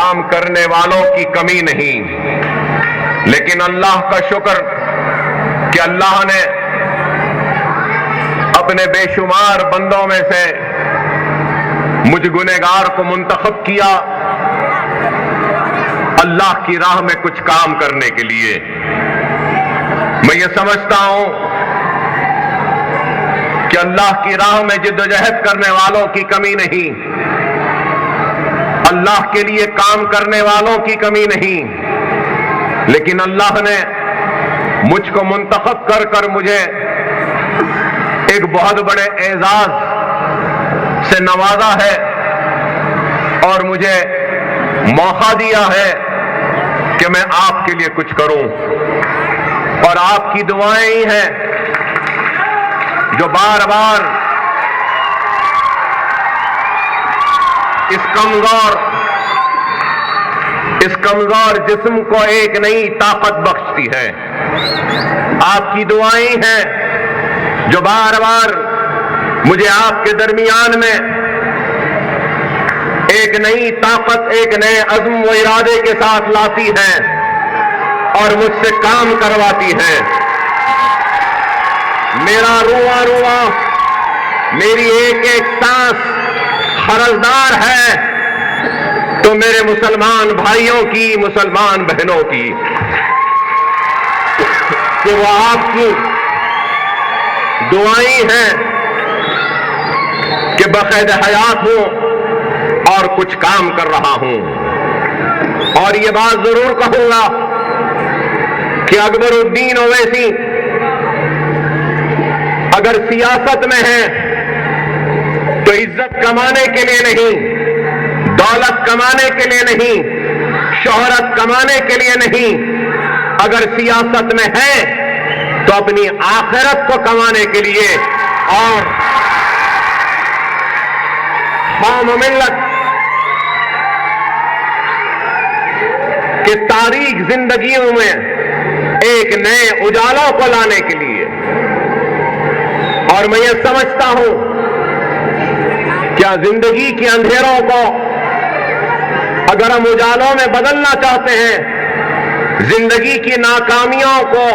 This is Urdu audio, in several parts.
کام کرنے والوں کی کمی نہیں، لیکن اللہ کا شکر کہ اللہ نے اپنے بے شمار بندوں میں سے مجھ گنہگار کو منتخب کیا اللہ کی راہ میں کچھ کام کرنے کے لیے۔ میں یہ سمجھتا ہوں کہ اللہ کی راہ میں جدوجہد کرنے والوں کی کمی نہیں، اللہ کے لیے کام کرنے والوں کی کمی نہیں، لیکن اللہ نے مجھ کو منتخب کر کر مجھے ایک بہت بڑے اعزاز سے نوازا ہے اور مجھے موقع دیا ہے کہ میں آپ کے لیے کچھ کروں، اور آپ کی دعائیں ہی ہیں جو بار بار اس کمزور جسم کو ایک نئی طاقت بخشتی ہے۔ آپ کی دعائیں ہیں جو بار بار مجھے آپ کے درمیان میں ایک نئی طاقت، ایک نئے عزم و ارادے کے ساتھ لاتی ہے اور مجھ سے کام کرواتی ہے۔ میرا رواں رواں، میری ایک ایک سانس قرضدار ہے تو میرے مسلمان بھائیوں کی، مسلمان بہنوں کی، کہ وہ آپ کی دعائیں ہیں کہ بقید حیات ہوں اور کچھ کام کر رہا ہوں۔ اور یہ بات ضرور کہوں گا کہ اکبر الدین اویسی اگر سیاست میں ہے تو عزت کمانے کے لیے نہیں، دولت کمانے کے لیے نہیں، شہرت کمانے کے لیے نہیں، اگر سیاست میں ہے تو اپنی آخرت کو کمانے کے لیے اور قوم و ملت کہ تاریخ زندگیوں میں ایک نئے اجالوں کو لانے کے لیے۔ اور میں یہ سمجھتا ہوں کیا زندگی کے اندھیروں کو اگر ہم اجالوں میں بدلنا چاہتے ہیں، زندگی کی ناکامیوں کو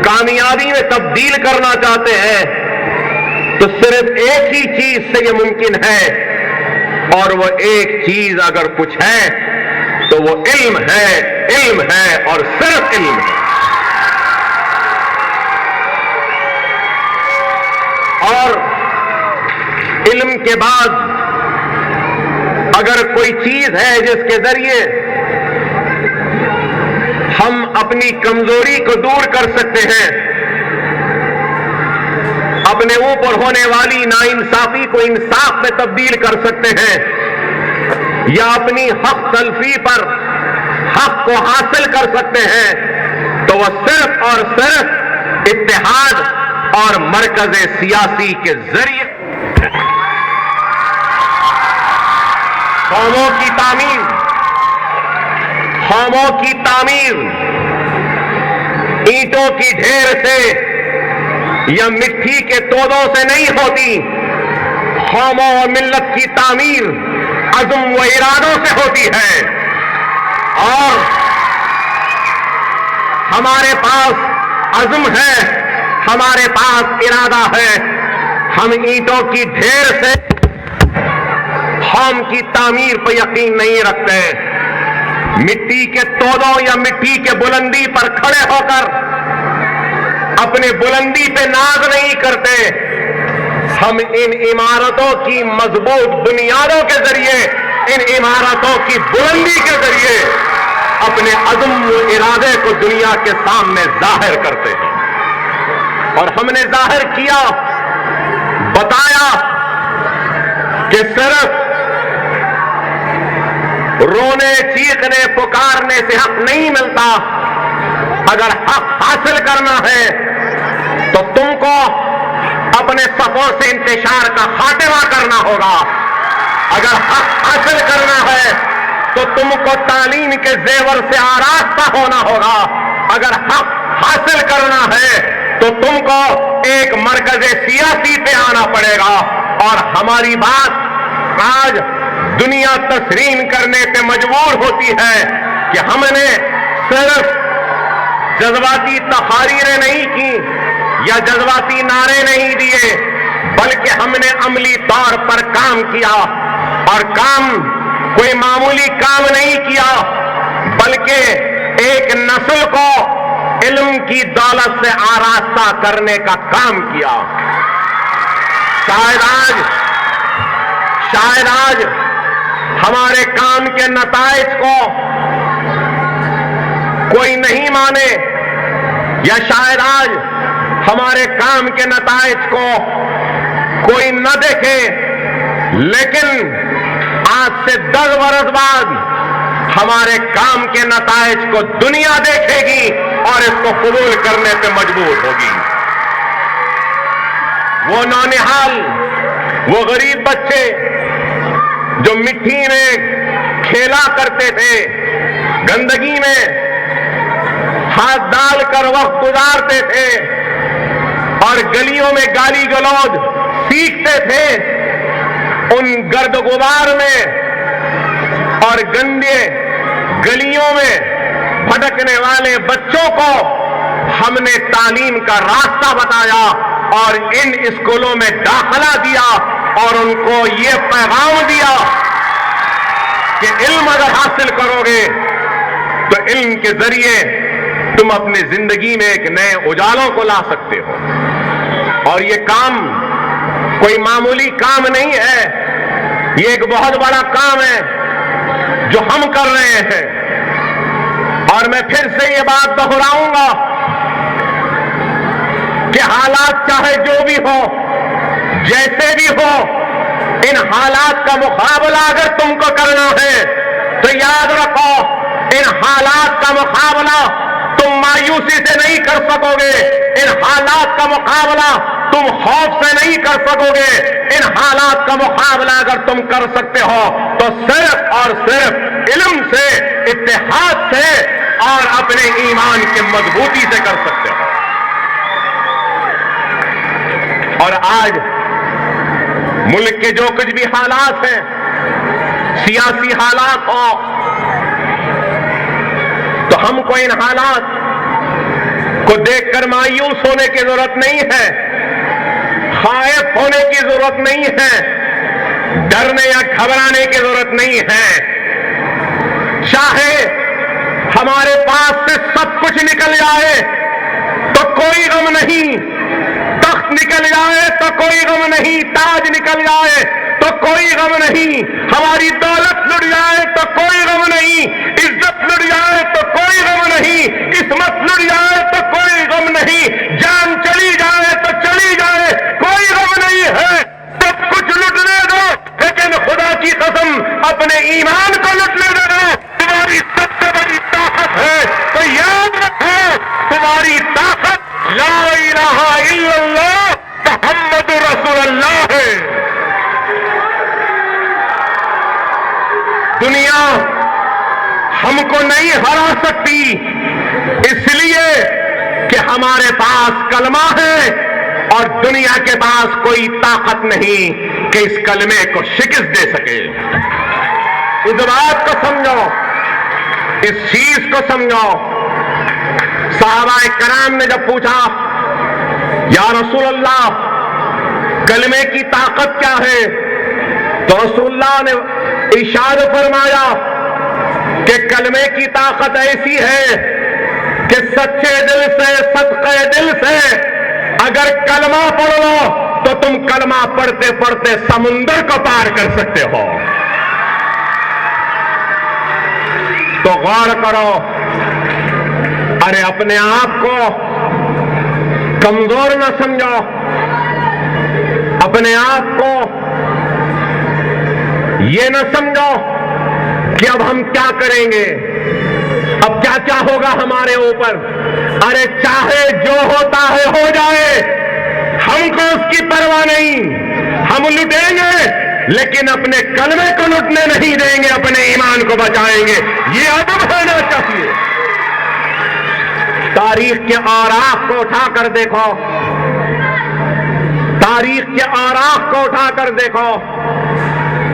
کامیابی میں تبدیل کرنا چاہتے ہیں، تو صرف ایک ہی چیز سے یہ ممکن ہے، اور وہ ایک چیز اگر کچھ ہے تو وہ علم ہے، علم ہے اور صرف علم ہے۔ اور علم کے بعد اگر کوئی چیز ہے جس کے ذریعے ہم اپنی کمزوری کو دور کر سکتے ہیں، اپنے اوپر ہونے والی ناانصافی کو انصاف میں تبدیل کر سکتے ہیں، یا اپنی حق تلفی پر حق کو حاصل کر سکتے ہیں، تو وہ صرف اور صرف اتحاد اور مرکز سیاسی کے ذریعے قوموں کی تعمیر اینٹوں کی ڈھیر سے یا مٹی کے تودوں سے نہیں ہوتی، قوموں اور ملت کی تعمیر عزم و ارادوں سے ہوتی ہے۔ اور ہمارے پاس عزم ہے، ہمارے پاس ارادہ ہے، ہم اینٹوں کی ڈھیر سے قوم کی تعمیر پر یقین نہیں رکھتے، مٹی کے تودوں یا مٹی کے بلندی پر کھڑے ہو کر اپنے بلندی پہ ناز نہیں کرتے، ہم ان عمارتوں کی مضبوط بنیادوں کے ذریعے، ان عمارتوں کی بلندی کے ذریعے اپنے عزم و ارادے کو دنیا کے سامنے ظاہر کرتے ہیں۔ اور ہم نے ظاہر کیا، بتایا کہ صرف رونے، چیخنے، پکارنے سے حق نہیں ملتا، اگر حق حاصل کرنا ہے تو تم کو اپنے صفوں سے انتشار کا خاتمہ کرنا ہوگا، اگر حق حاصل کرنا ہے تو تم کو تعلیم کے زیور سے آراستہ ہونا ہوگا، اگر حق حاصل کرنا ہے تو تم کو ایک مرکز سیاسی پہ آنا پڑے گا۔ اور ہماری بات آج دنیا تسلیم کرنے پہ مجبور ہوتی ہے کہ ہم نے صرف جذباتی تحریریں نہیں کی یا جذباتی نعرے نہیں دیے، بلکہ ہم نے عملی طور پر کام کیا، اور کام کوئی معمولی کام نہیں کیا، بلکہ ایک نسل کو علم کی دولت سے آراستہ کرنے کا کام کیا۔ شاید آج ہمارے کام کے نتائج کو کوئی نہیں مانے، یا شاید آج ہمارے کام کے نتائج کو کوئی نہ دیکھے، لیکن آج سے 10 برس بعد ہمارے کام کے نتائج کو دنیا دیکھے گی اور اس کو قبول کرنے پہ مجبور ہوگی۔ وہ نونہال، وہ غریب بچے جو مٹی میں کھیلا کرتے تھے، گندگی میں ہاتھ ڈال کر وقت گزارتے تھے اور گلیوں میں گالی گلوج سیکھتے تھے، ان گرد غبار میں اور گندے گلیوں میں بھٹکنے والے بچوں کو ہم نے تعلیم کا راستہ بتایا اور ان اسکولوں میں داخلہ دیا، اور ان کو یہ پیغام دیا کہ علم اگر حاصل کرو گے تو علم کے ذریعے تم اپنی زندگی میں ایک نئے اجالوں کو لا سکتے ہو۔ اور یہ کام کوئی معمولی کام نہیں ہے، یہ ایک بہت بڑا کام ہے جو ہم کر رہے ہیں۔ اور میں پھر سے یہ بات دہراؤں گا کہ حالات چاہے جو بھی ہو، جیسے بھی ہو، ان حالات کا مقابلہ اگر تم کو کرنا ہے تو یاد رکھو، ان حالات کا مقابلہ تم مایوسی سے نہیں کر سکو گے، ان حالات کا مقابلہ تم خوف سے نہیں کر سکو گے، ان حالات کا مقابلہ اگر تم کر سکتے ہو تو صرف اور صرف علم سے، اتحاد سے اور اپنے ایمان کی مضبوطی سے کر سکتے ہو۔ اور آج ملک کے جو کچھ بھی حالات ہیں، سیاسی حالات ہوں، تو ہم کو ان حالات کو دیکھ کر مایوس ہونے کی ضرورت نہیں ہے، خائف ہونے کی ضرورت نہیں ہے، ڈرنے یا گھبرانے کی ضرورت نہیں ہے۔ چاہے ہمارے پاس سے سب کچھ نکل جائے تو کوئی غم نہیں، تخت نکل جائے تو کوئی غم نہیں، تاج نکل جائے تو کوئی غم نہیں، ہماری دولت لٹ جائے تو کوئی غم نہیں، عزت لٹ جائے تو کوئی غم نہیں، عصمت لٹ جائے تو کوئی غم نہیں، جان چلی جائے تو چلی جائے، کوئی غم نہیں ہے، سب کچھ لٹنے دو، لیکن خدا کی قسم اپنے ایمان کو لٹنے دو، تمہاری سب سے بڑی طاقت ہے۔ تو یاد رکھو، تمہاری طاقت لا الہ الا اللہ محمد رسول اللہ ہے۔ دنیا ہم کو نہیں ہرا سکتی، اس لیے کہ ہمارے پاس کلمہ ہے اور دنیا کے پاس کوئی طاقت نہیں کہ اس کلمے کو شکست دے سکے۔ اس بات کو سمجھو، اس چیز کو سمجھو۔ صحابہ کرام نے جب پوچھا یا رسول اللہ کلمے کی طاقت کیا ہے، تو رسول اللہ نے ارشاد فرمایا کہ کلمے کی طاقت ایسی ہے کہ سچے دل سے، صدقے دل سے اگر کلمہ پڑھ لو تو تم کلمہ پڑھتے پڑھتے سمندر کو پار کر سکتے ہو۔ تو غور کرو، ارے اپنے آپ کو کمزور نہ سمجھو، اپنے آپ کو یہ نہ سمجھو کہ اب ہم کیا کریں گے، اب کیا کیا ہوگا ہمارے اوپر۔ ارے چاہے جو ہوتا ہے ہو جائے، ہم کو اس کی پرواہ نہیں، ہم لٹیں گے لیکن اپنے کلمے کو لٹنے نہیں دیں گے، اپنے ایمان کو بچائیں گے۔ یہ ادب ہونا چاہیے۔ تاریخ کے اوراق کو اٹھا کر دیکھو، تاریخ کے اوراق کو اٹھا کر دیکھو،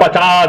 50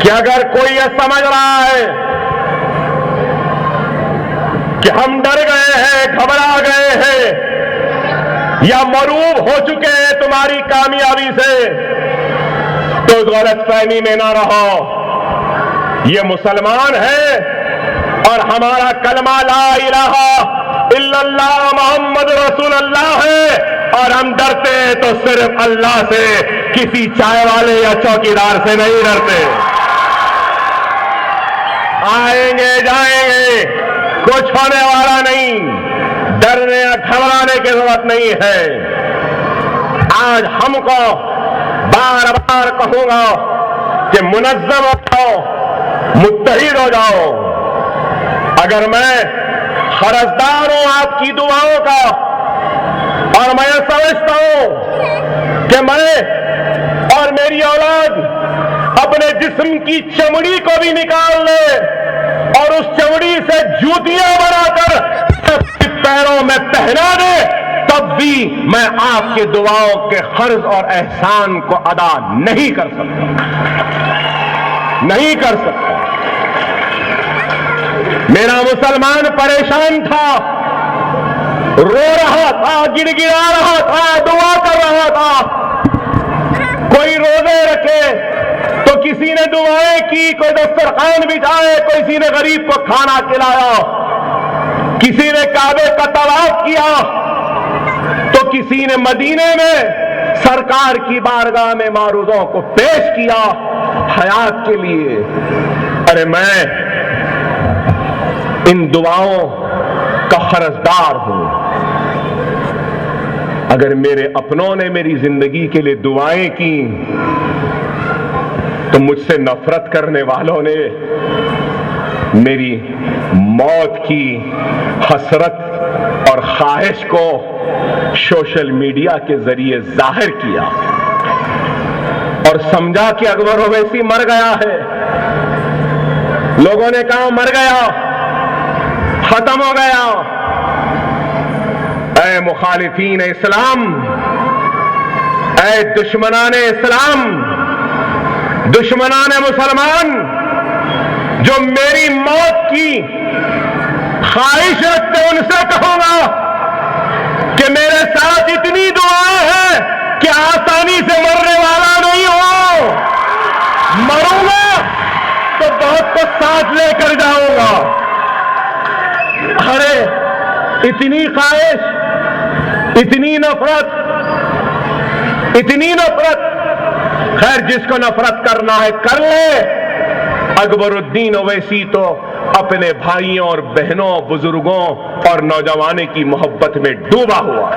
کہ اگر کوئی یہ سمجھ رہا ہے کہ ہم ڈر گئے ہیں، گھبرا گئے ہیں یا مروب ہو چکے ہیں تمہاری کامیابی سے، تو غلط فہمی میں نہ رہو. یہ مسلمان ہے اور ہمارا کلمہ لا الہ الا اللہ محمد رسول اللہ ہے، اور ہم ڈرتے ہیں تو صرف اللہ سے، کسی چائے والے یا چوکیدار سے نہیں ڈرتے. آئیں گے جائیں گے، کچھ ہونے والا نہیں، ڈرنے یا گھبرانے کی ضرورت نہیں ہے. آج ہم کو بار بار کہوں گا کہ منظم ہو جاؤ، متحد ہو جاؤ. اگر میں قرضدار ہوں آپ کی دعاؤں کا، اور میں یہ سمجھتا ہوں کہ میں اور میری اولاد اپنے جسم کی چمڑی کو بھی نکال لے اور اس چمڑی سے جوتیاں بنا کر پیروں میں پہنا دے، تب بھی میں آپ کے دعاؤں کے قرض اور احسان کو ادا نہیں کر سکتا، نہیں کر سکتا. میرا مسلمان پریشان تھا، رو رہا تھا، گڑ گڑا رہا تھا، دعا کر رہا تھا. کوئی روزے رکھے تو کسی نے دعائیں کی، کوئی دسترخوان بچھائے، کسی نے غریب کو کھانا کھلایا، کسی نے کعبے کا طواف کیا، تو کسی نے مدینے میں سرکار کی بارگاہ میں معروضوں کو پیش کیا حیات کے لیے. ارے میں ان دعاؤں کا قرضدار ہوں. اگر میرے اپنوں نے میری زندگی کے لیے دعائیں کی تو مجھ سے نفرت کرنے والوں نے میری موت کی حسرت اور خواہش کو سوشل میڈیا کے ذریعے ظاہر کیا اور سمجھا کہ اکبر اویسی مر گیا ہے. لوگوں نے کہا مر گیا، ختم ہو گیا. اے مخالفین اسلام، اے دشمنان اسلام، دشمنان مسلمان، جو میری موت کی خواہش رکھتے ان سے کہوں گا کہ میرے ساتھ اتنی دعائیں ہیں کہ آسانی سے مرنے والا نہیں ہو. مروں گا تو بہت کچھ ساتھ لے کر جاؤں گا. ارے اتنی خواہش، اتنی نفرت، اتنی نفرت. خیر جس کو نفرت کرنا ہے کر لے. اکبر الدین اویسی تو اپنے بھائیوں اور بہنوں، بزرگوں اور نوجوانوں کی محبت میں ڈوبا ہوا.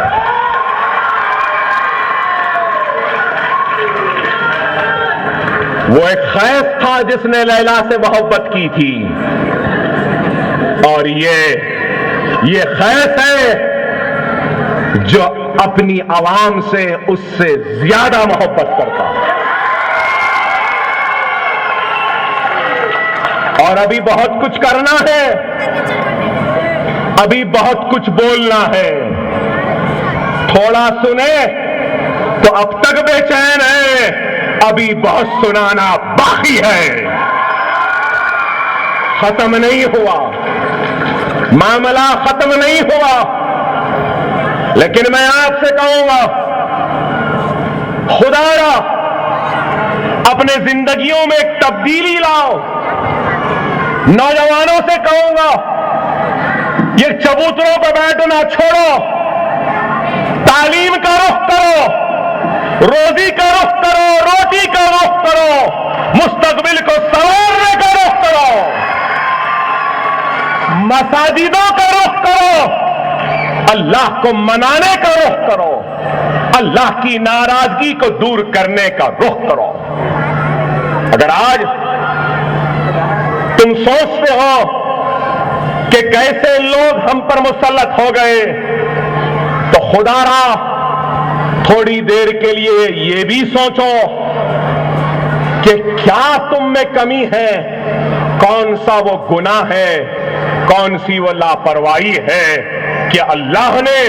وہ ایک خیس تھا جس نے لیلا سے محبت کی تھی، اور یہ خیس ہے جو اپنی عوام سے اس سے زیادہ محبت کرتا ہے. اور ابھی بہت کچھ کرنا ہے، ابھی بہت کچھ بولنا ہے. تھوڑا سنے تو اب تک بے چین ہے، ابھی بہت سنانا باقی ہے. ختم نہیں ہوا، معاملہ ختم نہیں ہوا. لیکن میں آپ سے کہوں گا، خدا را اپنے زندگیوں میں ایک تبدیلی لاؤ. نوجوانوں سے کہوں گا، یہ چبوتروں پہ بیٹھنا چھوڑو، تعلیم کا رخ کرو، روزی کا رخ کرو، روٹی کا رخ کرو، مستقبل کو سنوارنے کا رخ کرو، مساجدوں کا رخ کرو، اللہ کو منانے کا رخ کرو، اللہ کی ناراضگی کو دور کرنے کا رخ کرو. اگر آج تم سوچتے ہو کہ کیسے لوگ ہم پر مسلط ہو گئے، تو خدا را تھوڑی دیر کے لیے یہ بھی سوچو کہ کیا تم میں کمی ہے، کون سا وہ گناہ ہے، کون سی وہ لاپرواہی ہے کہ اللہ نے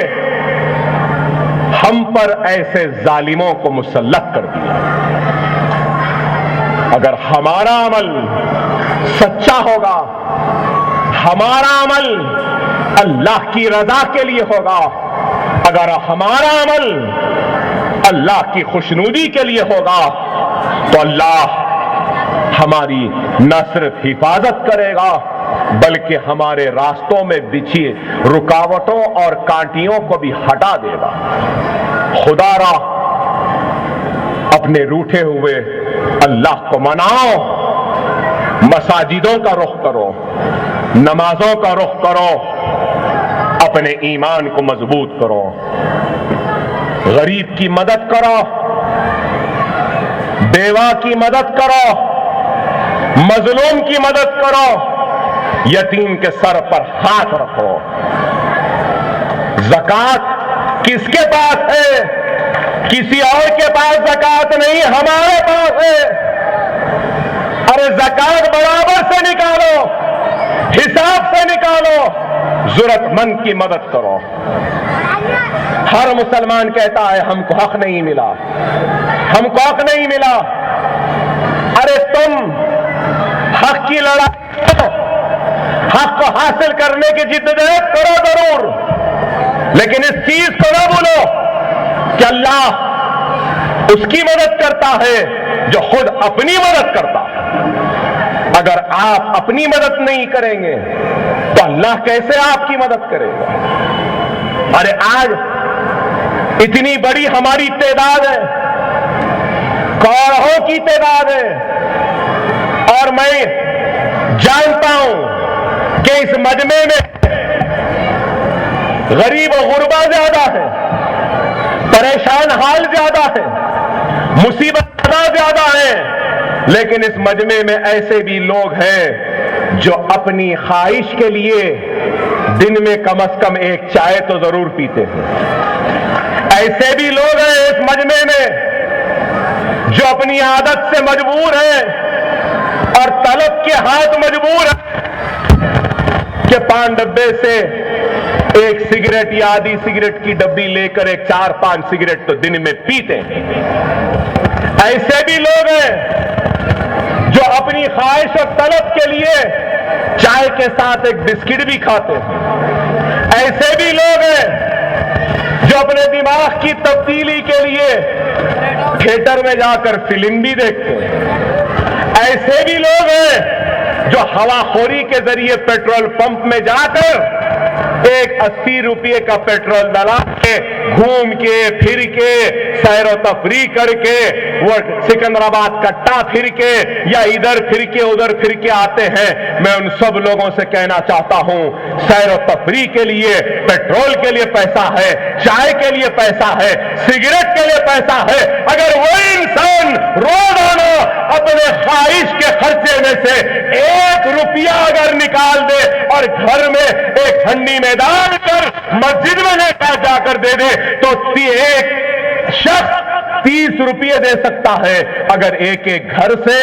ہم پر ایسے ظالموں کو مسلط کر دیا. اگر ہمارا عمل سچا ہوگا، ہمارا عمل اللہ کی رضا کے لیے ہوگا، اگر ہمارا عمل اللہ کی خوشنودی کے لیے ہوگا تو اللہ ہماری نہ صرف حفاظت کرے گا بلکہ ہمارے راستوں میں بچھی رکاوٹوں اور کانٹیوں کو بھی ہٹا دے گا۔ خدا را اپنے روٹھے ہوئے اللہ کو مناؤ، مساجدوں کا رخ کرو، نمازوں کا رخ کرو، اپنے ایمان کو مضبوط کرو، غریب کی مدد کرو، بیوہ کی مدد کرو، مظلوم کی مدد کرو، یتیم کے سر پر ہاتھ رکھو۔ زکوٰۃ کس کے پاس ہے؟ کسی اور کے پاس زکوٰۃ نہیں، ہمارے پاس ہے۔ ارے زکوٰۃ برابر سے نکالو، حساب سے نکالو، ضرورت مند کی مدد کرو۔ ہر مسلمان کہتا ہے ہم کو حق نہیں ملا، ہم کو حق نہیں ملا۔ ارے تم حق کی لڑائی کرو، حق کو حاصل کرنے کی جدوجہد کرو ضرور، لیکن اس چیز کو نہ بھولو کہ اللہ اس کی مدد کرتا ہے جو خود اپنی مدد کرتا ہے۔ اگر آپ اپنی مدد نہیں کریں گے تو اللہ کیسے آپ کی مدد کرے گا؟ ارے آج اتنی بڑی ہماری تعداد ہے، کروڑوں کی تعداد ہے، اور میں جانتا ہوں کہ اس مجمع میں غریب و غربا زیادہ ہے، پریشان حال زیادہ ہے، مصیبت زیادہ ہے، لیکن اس مجمع میں ایسے بھی لوگ ہیں جو اپنی خواہش کے لیے دن میں کم از کم ایک چائے تو ضرور پیتے ہیں۔ ایسے بھی لوگ ہیں اس مجمع میں جو اپنی عادت سے مجبور ہیں اور طلب کے ہاتھ مجبور ہیں کہ پان ڈبے سے ایک سگریٹ یا آدھی سگریٹ کی ڈبی لے کر ایک 4-5 سگریٹ تو دن میں پیتے ہیں۔ ایسے بھی لوگ ہیں جو اپنی خواہش اور طلب کے لیے چائے کے ساتھ ایک بسکٹ بھی کھاتے ہیں۔ ایسے بھی لوگ ہیں جو اپنے دماغ کی تبدیلی کے لیے تھیٹر میں جا کر فلم بھی دیکھتے ہیں۔ ایسے بھی لوگ ہیں جو ہوا خوری کے ذریعے پیٹرول پمپ میں جا کر ایک 80 روپے کا پیٹرول ڈلا کے گھوم کے پھر کے سیر و تفریح کر کے وہ سکندرآباد کٹا پھر کے یا ادھر پھر کے ادھر پھر کے آتے ہیں۔ میں ان سب لوگوں سے کہنا چاہتا ہوں سیر و تفریح کے لیے پیٹرول کے لیے پیسہ ہے، چائے کے لیے پیسہ ہے، سگریٹ کے لیے پیسہ ہے۔ اگر وہی انسان روزانہ اپنے خواہش کے خرچے میں سے 1 روپیہ اگر نکال دے اور گھر میں ایک ٹھنڈی میں ڈال کر مسجد میں جا کر دے دے تو ایک شخص 30 روپیے دے سکتا ہے۔ اگر ایک گھر سے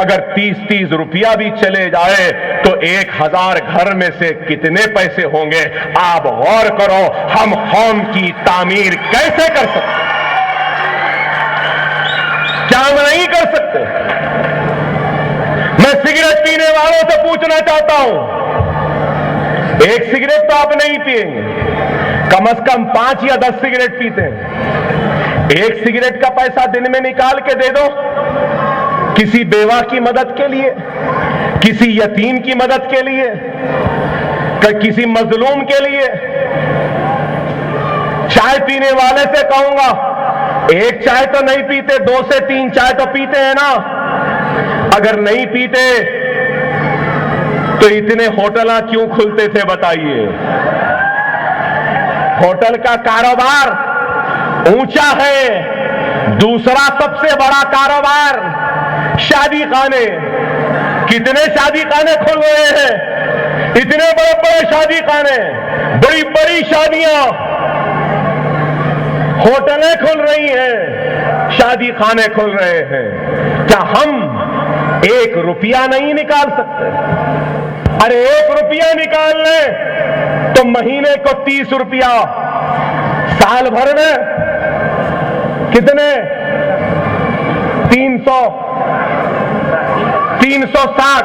اگر 30 روپیہ بھی چلے جائے تو 1000 گھر میں سے کتنے پیسے ہوں گے؟ آپ غور کرو، ہم قوم کی تعمیر کیسے کر سکتے؟ کیا ہم نہیں کر سکتے؟ میں سگریٹ پینے والوں سے پوچھنا چاہتا ہوں، ایک سگریٹ تو آپ نہیں پیئیں گے، کم از کم 5 یا 10 سگریٹ پیتے ہیں۔ ایک سگریٹ کا پیسہ دن میں نکال کے دے دو کسی بیوہ کی مدد کے لیے، کسی یتیم کی مدد کے لیے، کسی مظلوم کے لیے۔ چائے پینے والے سے کہوں گا ایک چائے تو نہیں پیتے، 2 سے 3 چائے تو پیتے ہیں نا؟ اگر نہیں پیتے تو اتنے ہوٹل کیوں کھلتے تھے بتائیے؟ ہوٹل کا کاروبار اونچا ہے۔ دوسرا سب سے بڑا کاروبار شادی خانے۔ کتنے شادی خانے کھل رہے ہیں، اتنے بڑے بڑے شادی خانے، بڑی بڑی شادیاں، ہوٹلیں کھل رہی ہیں، شادی خانے کھل رہے ہیں۔ کیا ہم 1 روپیہ نہیں نکال سکتے؟ ارے 1 روپیہ نکال لیں تو مہینے کو 30 روپیہ، سال بھر میں کتنے؟ 300 360,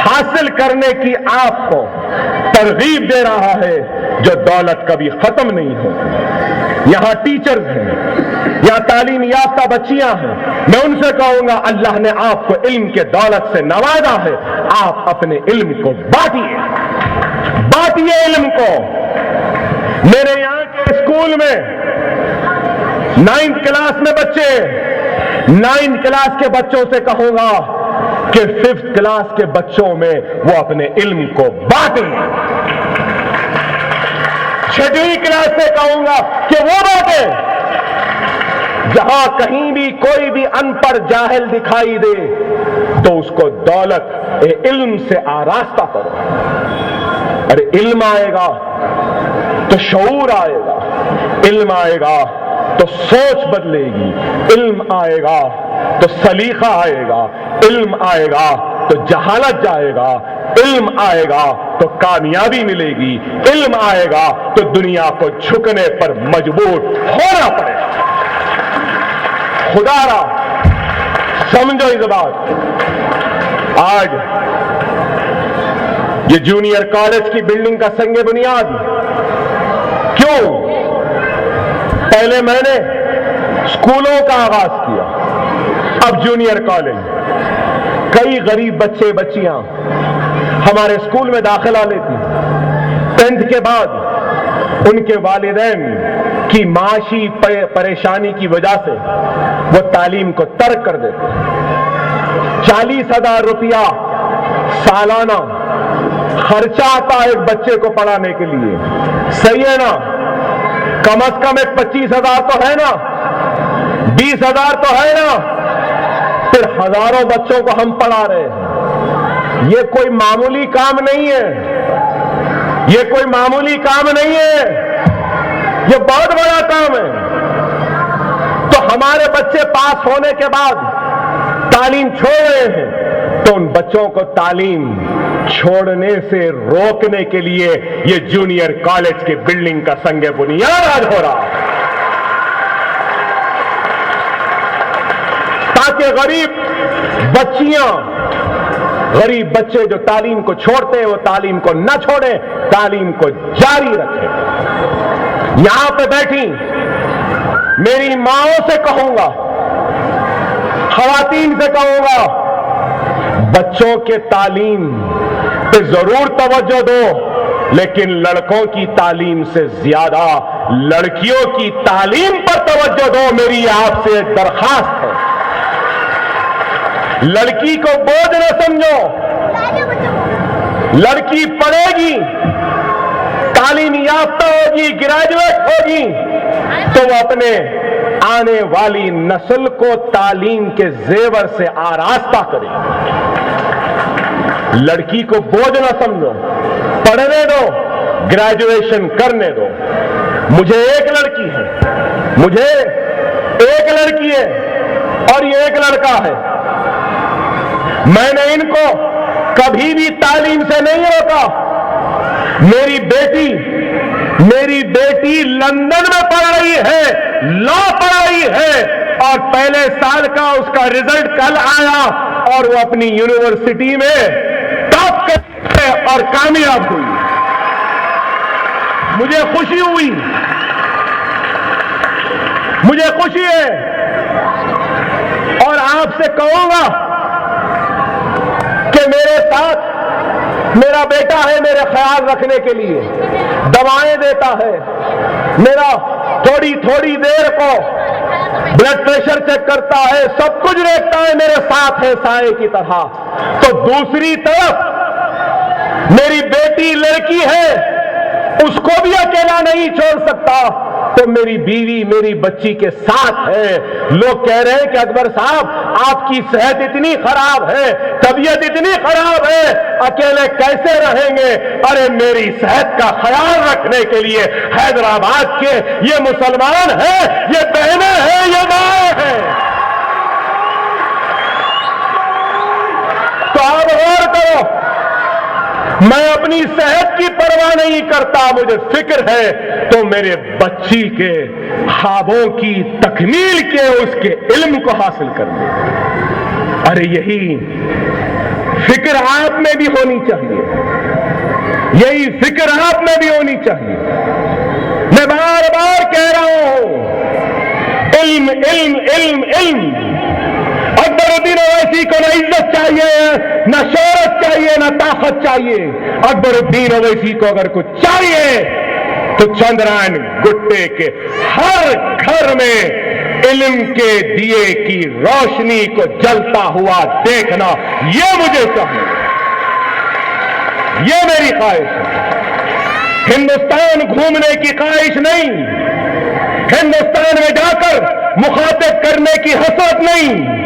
حاصل کرنے کی آپ کو ترغیب دے رہا ہے جو دولت کبھی ختم نہیں ہوتی. یہاں ٹیچرز ہیں, یہاں تعلیم یافتہ بچیاں ہیں, میں ان سے کہوں گا اللہ نے آپ کو علم کے دولت سے نوازا ہے, آپ اپنے علم کو بانٹیے علم کو. میرے یہاں کے اسکول میں 9th کلاس میں بچے, 9th کلاس کے بچوں سے کہوں گا کہ 5th کلاس کے بچوں میں وہ اپنے علم کو بانٹیں. 6ویں کلاس سے کہوں گا کہ وہ بانٹیں. جہاں کہیں بھی کوئی بھی ان پڑھ جاہل دکھائی دے تو اس کو دولت علم سے آراستہ کرو. ارے علم آئے گا تو شعور آئے گا, علم آئے گا تو سوچ بدلے گی, علم آئے گا تو سلیقہ آئے گا, علم آئے گا تو جہالت جائے گا, علم آئے گا تو کامیابی ملے گی, علم آئے گا تو دنیا کو جھکنے پر مجبور ہونا پڑے گا. خدا را سمجھو اس بات. آج یہ جونیئر کالج کی بلڈنگ کا سنگ بنیاد کیوں؟ پہلے میں نے اسکولوں کا آغاز کیا, اب جونیئر کالج. کئی غریب بچے بچیاں ہمارے اسکول میں داخلہ لیتی, 10th کے بعد ان کے والدین کی معاشی پریشانی کی وجہ سے وہ تعلیم کو ترک کر دیتے. 40,000 روپیہ سالانہ خرچہ آتا ہے ایک بچے کو پڑھانے کے لیے, صحیح ہے نا؟ کم از کم ایک 25,000 تو ہے نا, 20,000 تو ہے نا, پھر ہزاروں بچوں کو ہم پڑھا رہے ہیں. یہ کوئی معمولی کام نہیں ہے, یہ کوئی معمولی کام نہیں ہے, یہ بہت بڑا کام ہے. تو ہمارے بچے پاس ہونے کے بعد تعلیم چھوڑ رہے ہیں تو ان بچوں کو تعلیم چھوڑنے سے روکنے کے لیے یہ جونیئر کالج کی بلڈنگ کا سنگ بنیاد آج ہو رہا ہے, تاکہ غریب بچیاں, غریب بچے جو تعلیم کو چھوڑتے ہیں وہ تعلیم کو نہ چھوڑیں, تعلیم کو جاری رکھیں. یہاں پہ بیٹھی میری ماؤں سے کہوں گا, خواتین سے کہوں گا, بچوں کے تعلیم پہ ضرور توجہ دو, لیکن لڑکوں کی تعلیم سے زیادہ لڑکیوں کی تعلیم پر توجہ دو. میری آپ سے ایک درخواست ہے, لڑکی کو بوجھ نہ سمجھو. لڑکی پڑھے گی, تعلیم یافتہ ہوگی, گریجویٹ ہوگی تو وہ اپنے آنے والی نسل کو تعلیم کے زیور سے آراستہ کرے. لڑکی کو بوجھ نہ سمجھو, پڑھنے دو, گریجویشن کرنے دو. مجھے ایک لڑکی ہے, مجھے ایک لڑکی ہے اور یہ ایک لڑکا ہے. میں نے ان کو کبھی بھی تعلیم سے نہیں روکا. میری بیٹی لندن میں پڑھ رہی ہے, لا پڑھ رہی ہے, اور پہلے سال کا اس کا رزلٹ کل آیا اور وہ اپنی یونیورسٹی میں ٹاپ کرتے اور کامیاب ہوئی. مجھے خوشی ہوئی, مجھے خوشی ہے. اور آپ سے کہوں گا کہ میرے ساتھ میرا بیٹا ہے میرے خیال رکھنے کے لیے, دوائیں دیتا ہے, میرا تھوڑی دیر کو بلڈ پریشر چیک کرتا ہے, سب کچھ دیکھتا ہے, میرے ساتھ ہے سائے کی طرح. تو دوسری طرف میری بیٹی لڑکی ہے, اس کو بھی اکیلا نہیں چھوڑ سکتا, تو میری بیوی میری بچی کے ساتھ ہے. لوگ کہہ رہے ہیں کہ اکبر صاحب آپ کی صحت اتنی خراب ہے, طبیعت اتنی خراب ہے, اکیلے کیسے رہیں گے؟ ارے میری صحت کا خیال رکھنے کے لیے حیدرآباد کے یہ مسلمان ہیں, یہ بہنیں ہیں, یہ مائیں ہیں. تو آپ غور کرو, میں اپنی صحت کی پرواہ نہیں کرتا, مجھے فکر ہے تو میرے بچی کے خوابوں کی تکمیل کے اس کے علم کو حاصل کرنے. ارے یہی فکر آپ میں بھی ہونی چاہیے، یہی فکر آپ میں بھی ہونی چاہیے۔ میں بار بار کہہ رہا ہوں، علم علم علم علم۔ اکبر الدین اویسی کو نہ عزت چاہیے، نہ شہرت چاہیے، نہ طاقت چاہیے۔ اکبر الدین اویسی کو اگر کچھ چاہیے تو چندرائن گٹے کے ہر گھر میں علم کے دیے کی روشنی کو جلتا ہوا دیکھنا، یہ مجھے چاہیے، یہ میری خواہش ہے۔ ہندوستان گھومنے کی خواہش نہیں، ہندوستان میں جا کر مخاطب کرنے کی حسرت نہیں،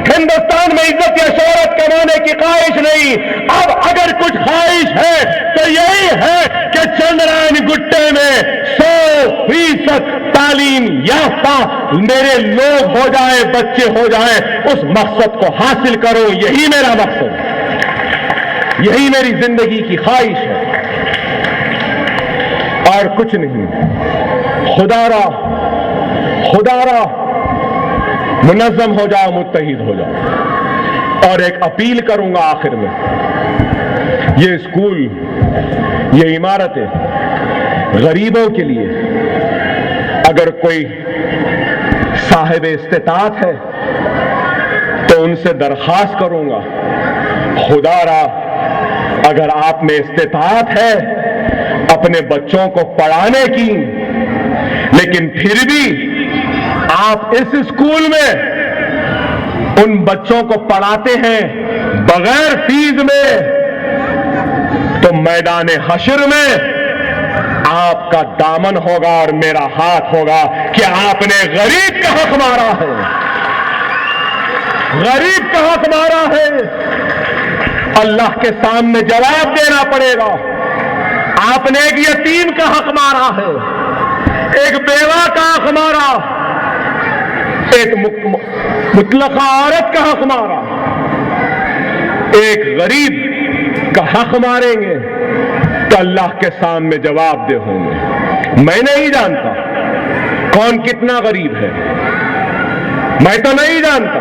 ہندوستان میں عزت یا شہرت کمانے کی خواہش نہیں۔ اب اگر کچھ خواہش ہے تو یہی ہے کہ چندرائن گٹے میں 100% تعلیم یافتہ میرے لوگ ہو جائیں، بچے ہو جائیں، اس مقصد کو حاصل کرو، یہی میرا مقصد ہے، یہی میری زندگی کی خواہش ہے اور کچھ نہیں۔ خدا را منظم ہو جاؤ، متحد ہو جاؤ۔ اور ایک اپیل کروں گا آخر میں، یہ اسکول، یہ عمارتیں غریبوں کے لیے، اگر کوئی صاحب استطاعت ہے تو ان سے درخواست کروں گا، خدا را اگر آپ میں استطاعت ہے اپنے بچوں کو پڑھانے کی، لیکن پھر بھی آپ اس اسکول میں ان بچوں کو پڑھاتے ہیں بغیر فیس میں، تو میدان حشر میں آپ کا دامن ہوگا اور میرا ہاتھ ہوگا کہ آپ نے غریب کا حق مارا ہے، غریب کا حق مارا ہے۔ اللہ کے سامنے جواب دینا پڑے گا۔ آپ نے ایک یتیم کا حق مارا ہے، ایک بیوہ کا حق مارا، ایک مطلقہ عورت کا حق مارا، ایک غریب کا حق ماریں گے تو اللہ کے سامنے جواب دہ ہوں گے۔ میں نہیں جانتا کون کتنا غریب ہے، میں تو نہیں جانتا۔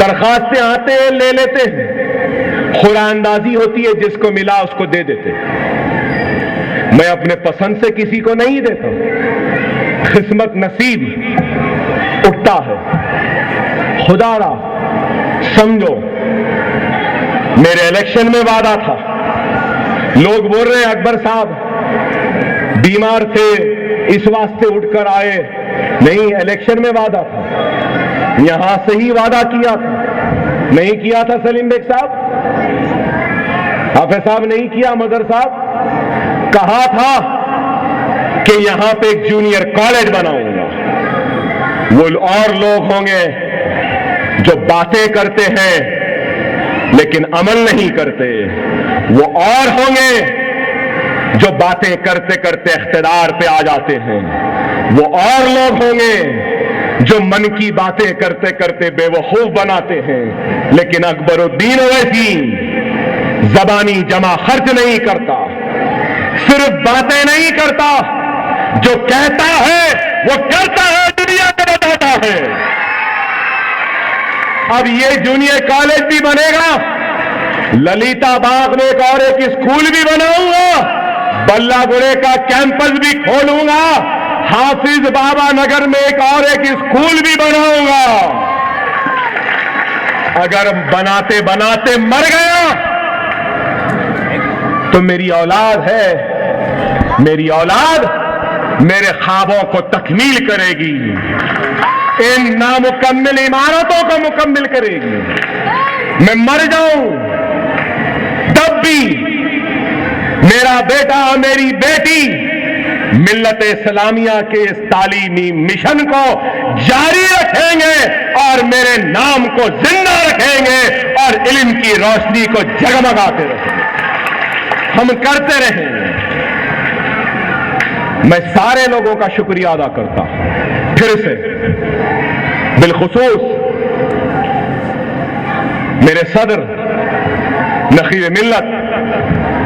درخواستیں آتے ہیں، لے لیتے ہیں، خورا اندازی ہوتی ہے، جس کو ملا اس کو دے دیتے ہیں۔ میں اپنے پسند سے کسی کو نہیں دیتا، قسمت نصیب اٹھتا ہے۔ خدا را سمجھو، میرے الیکشن میں وعدہ تھا، لوگ بول رہے ہیں اکبر صاحب بیمار تھے اس واسطے اٹھ کر آئے، نہیں، الیکشن میں وعدہ تھا، یہاں سے ہی وعدہ کیا تھا، نہیں کیا تھا سلیم بیگ صاحب، حافظ صاحب نہیں کیا، مدر صاحب، کہا تھا کہ یہاں پہ ایک جونیئر کالج بناؤں گا۔ وہ اور لوگ ہوں گے جو باتیں کرتے ہیں لیکن عمل نہیں کرتے، وہ اور ہوں گے جو باتیں کرتے کرتے اقتدار پہ آ جاتے ہیں، وہ اور لوگ ہوں گے جو من کی باتیں کرتے کرتے بے وقوف بناتے ہیں۔ لیکن اکبر الدین اویسی زبانی جمع خرچ نہیں کرتا، صرف باتیں نہیں کرتا، جو کہتا ہے وہ کرتا ہے، دنیا کو بتاتا ہے۔ اب یہ جونیئر کالج بھی بنے گا، للیتا باغ میں ایک اسکول بھی بناؤں گا، بلہ گڑے کا کیمپس بھی کھولوں گا، حافظ بابا نگر میں ایک اسکول بھی بناؤں گا۔ اگر بناتے بناتے مر گیا تو میری اولاد ہے، میری اولاد میرے خوابوں کو تکمیل کرے گی، ان نامکمل عمارتوں کو مکمل کرے گی۔ میں مر جاؤں تب بھی میرا بیٹا، میری بیٹی ملت اسلامیہ کے اس تعلیمی مشن کو جاری رکھیں گے اور میرے نام کو زندہ رکھیں گے اور علم کی روشنی کو جگمگاتے رکھیں گے، ہم کرتے رہیں گے۔ میں سارے لوگوں کا شکریہ ادا کرتا ہوں پھر سے، بالخصوص میرے صدر نخیر ملت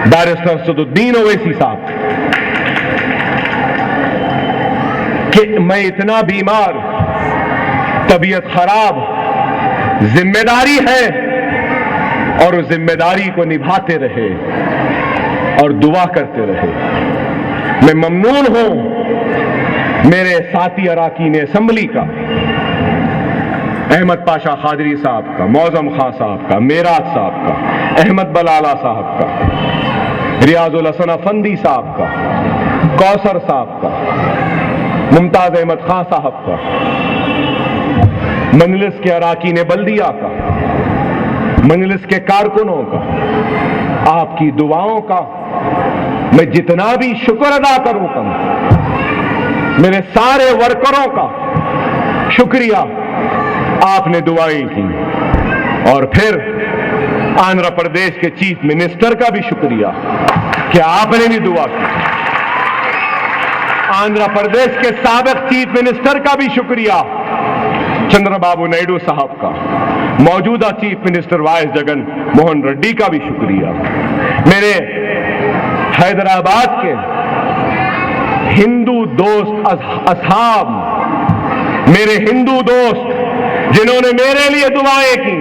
بارسٹر اسد الدین اویسی صاحب، کہ میں اتنا بیمار، طبیعت خراب، ذمہ داری ہے، اور اس ذمہ داری کو نبھاتے رہے اور دعا کرتے رہے. میں ممنون ہوں میرے ساتھی اراکین اسمبلی کا، احمد پاشا قادری صاحب کا، معظم خان صاحب کا، میراج صاحب کا، احمد بلالہ صاحب کا، ریاض الحسن افندی صاحب کا، کوثر صاحب کا، ممتاز احمد خان صاحب کا، مجلس کے اراکین بلدیہ کا، مجلس کے کارکنوں کا، آپ کی دعاؤں کا میں جتنا بھی شکر ادا کروں کم، میرے سارے ورکروں کا شکریہ، آپ نے دعائیں کی. اور پھر آندھرا پردیش کے چیف منسٹر کا بھی شکریہ کہ آپ نے بھی دعا کی. آندھرا پردیش کے سابق چیف منسٹر کا بھی شکریہ، چندرا بابو نائیڈو صاحب کا، موجودہ chief minister YS Jagan Mohan Reddy کا بھی شکریہ. میرے حیدرآباد کے ہندو دوست اصحاب، میرے ہندو دوست جنہوں نے میرے لیے دعائیں کی،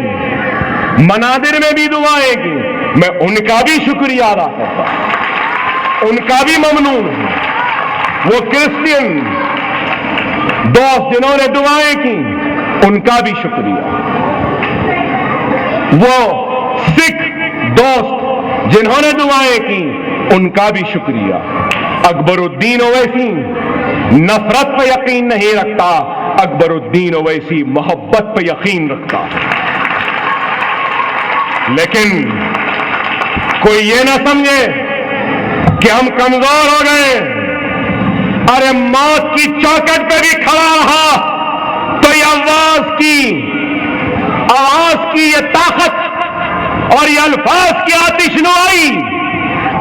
منادر میں بھی دعائیں کی، میں ان کا بھی شکریہ ادا کرتا ہوں، ان کا بھی ممنون ہوں. وہ کرسچین دوست جنہوں نے دعائیں کی ان کا بھی شکریہ. وہ سکھ دوست جنہوں نے دعائیں کی ان کا بھی شکریہ. اکبر الدین اویسی نفرت پہ یقین نہیں رکھتا، اکبر الدین اویسی محبت پہ یقین رکھتا. لیکن کوئی یہ نہ سمجھے کہ ہم کمزور ہو گئے. ارے موت کی چوکٹ پہ بھی کھڑا رہا تو یہ آواز کی یہ طاقت اور یہ الفاظ کی آتش نوائی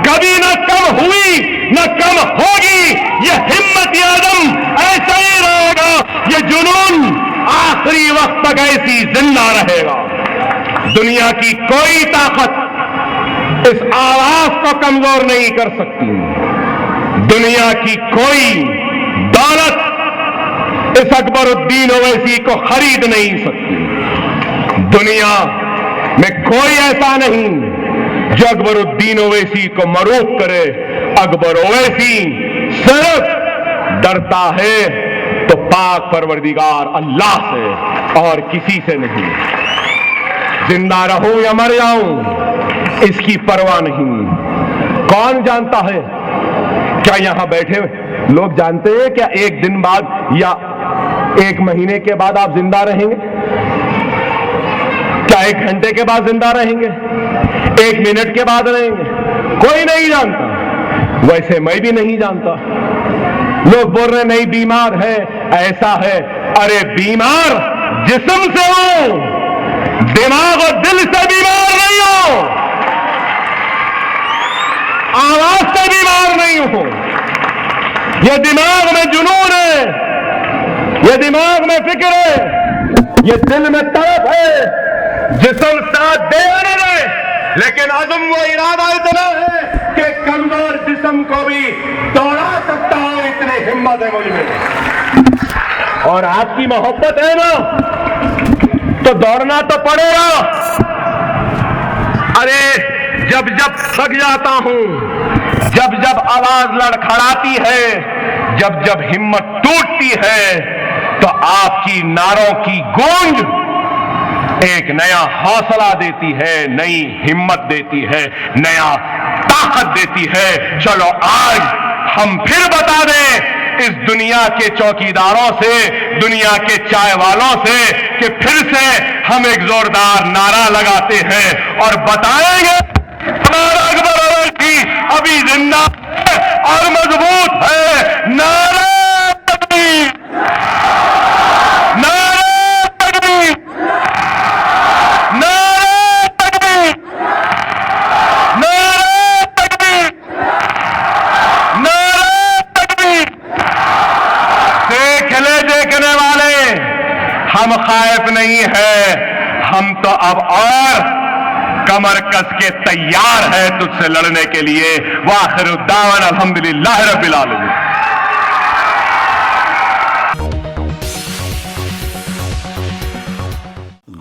کبھی نہ کم ہوئی نہ کم ہوگی. یہ ہمت عدم ایسا ہی رہے گا، یہ جنون آخری وقت تک ایسی زندہ رہے گا. دنیا کی کوئی طاقت اس آواز کو کمزور نہیں کر سکتی. دنیا کی کوئی دولت اس اکبر الدین اویسی کو خرید نہیں سکتی. دنیا میں کوئی ایسا نہیں جو اکبر الدین اویسی کو مروب کرے. اکبر اویسی صرف ڈرتا ہے تو پاک پروردگار اللہ سے اور کسی سے نہیں. زندہ رہوں یا مر جاؤں اس کی پرواہ نہیں. کون جانتا ہے؟ کیا یہاں بیٹھے لوگ جانتے ہیں کیا ایک دن بعد یا ایک مہینے کے بعد آپ زندہ رہیں گے؟ کیا ایک گھنٹے کے بعد زندہ رہیں گے؟ ایک منٹ کے بعد رہیں گے؟ کوئی نہیں جانتا. ویسے میں بھی نہیں جانتا. لوگ بول رہے نہیں بیمار ہے، ایسا ہے. ارے بیمار جسم سے ہوں، دماغ اور دل سے بیمار نہیں ہوں، آواز سے بیمار نہیں ہوں. یہ دماغ میں جنون ہے، یہ دماغ میں فکر ہے، یہ دل میں طرف ہے. جسم ساتھ دے رہے لیکن عزم و ارادہ اتنا ہے کہ کمزور جسم کو بھی دوڑا سکتا ہوں. اتنی ہمت ہے مجھ میں. اور آپ کی محبت ہے نا تو دوڑنا تو پڑے گا. ارے جب تھک جاتا ہوں، جب آواز لڑکھڑاتی ہے، جب ہمت ٹوٹتی ہے تو آپ کی نعروں کی گونج ایک نیا حوصلہ دیتی ہے، نئی ہمت دیتی ہے، نیا طاقت دیتی ہے. چلو آج ہم پھر بتا دیں اس دنیا کے چوکیداروں سے، دنیا کے چائے والوں سے کہ پھر سے ہم ایک زوردار نعرہ لگاتے ہیں اور بتائیں گے ہمارا اکبر اویسی ابھی زندہ ہے اور مضبوط ہے. نعرہ تکبیر، نعرہ تکبیر، نعرہ تکبیر، نعرہ تکبیر، نعرہ تکبیر. دیکھنے والے ہم خائف نہیں ہیں، ہم تو اب اور کمر کس کے تیار ہے تجھ سے لڑنے کے لیے. وآخر الدعوانا الحمدللہ رب العالمین.